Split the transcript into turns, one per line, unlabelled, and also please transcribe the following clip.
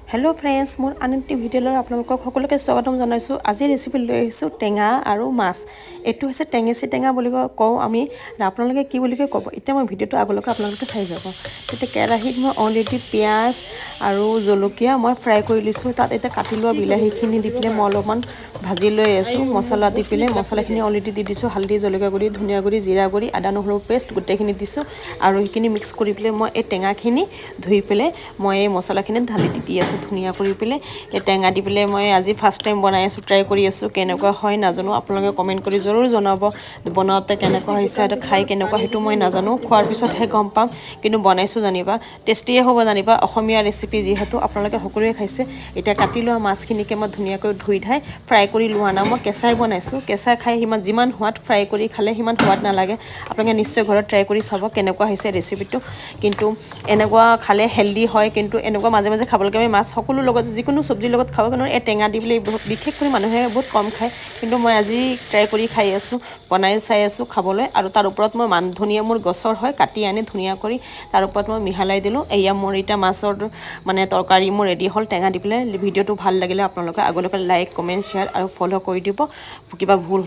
hello friends मोर आनंती video आपलोक सकलोके स्वागतम जानाइছো আজি recipe লৈ আহিছো টেঙা আৰু মাছ এটো হৈছে টেঙেচি টেঙা বুলি কও আমি আপোনালোকে কি বুলি ক'ব এটা মই ভিডিওটো আগলৈকে আপোনালোকে চাই যাব তেতে কেৰাহীত মই অলৰেডি পিয়াজ আৰু জলকীয়া মই ফ্ৰাই কৰি লিছো তাত এটা কাটি লোৱা বিলাহীখিনি দি পিলে মই অলপমান ভাজি লৈ আছো মছলা দি পিলে মছলাখিনি অলৰেডি দি দিছো হালধি জলকীয়া গুড়ি ধনিয়া গুড়ি জিৰা গুড়ি আদা নহৰু পেষ্ট গোটেইখিনি দিছো আৰু এইখিনি মিক্স কৰি পিলে মই এই টেঙাখিনি ধুই পিলে মই এই মছলাখিনি ঢালি দি আছো ধুনিয়া কৰি পিলে এই টেঙা দি পিলে মই আজি ফাৰ্স্ট টাইম বনাই আছো ট্ৰাই কৰি আছো কেনেকুৱা হয় নাজানো আপোনালোকে কমেন্ট কৰি জৰুৰ জনাব বনাওতে কেনেকুৱা হৈছে আৰু খাই কেনেকুৱা হেতু মই নাজানো খোৱাৰ পিছত হে গম পাম কিন্তু বনাইছো জানিবা টেষ্টিয়ে হ'ব জানিবা অসমীয়া ৰেচিপি যিহেতু আপোনালোকে সকলোৱে খাইছে এটা কাটি লোৱা মাছখিনিকে মই ধুনিয়াকৈ ধুই ধাই ফ্ৰাই কৰি লোৱা না মই কেঁচাই বনাইছো কেঁচাই খাই হিমান যিমান হোৱাত ফ্ৰাই কৰি খালে হিমান হোৱাত নালাগে আপোনালোকে নিশ্চয় ঘৰত ট্ৰাই কৰি চাব কেনেকুৱা হৈছে ৰেচিপিটো কিন্তু এনেকুৱা খালে হেলদি হয় কিন্তু এনেকুৱা মাজে মাজে খাবলকে আমি মাছ সকলো লগত যিকোনো সবজি লগত খাব কাৰণ এই টেঙা দি বুলি বিশেষ কৰি মানুহে বহুত কম খায় কিন্তু মই আজি ট্ৰাই কৰি খাই আছো বনাই চাই আছো খাবলৈ আৰু তাৰ ওপৰত মই মান ধনিয়া মোৰ গছৰ হয় কাটি আনি ধুনিয়া কৰি তাৰ ওপৰত মই মিহালাই দিলো এয়া মোৰ এটা মাছৰ মানে তৰকাৰী মোৰ ৰেডি হল টেঙা দি পেলাই ভিডিওটো ভাল লাগিলে আপোনালোকে আগলৈকে লাইক কমেন্ট শেয়াৰ আৰু ফলো কৰি দিব কিবা ভুল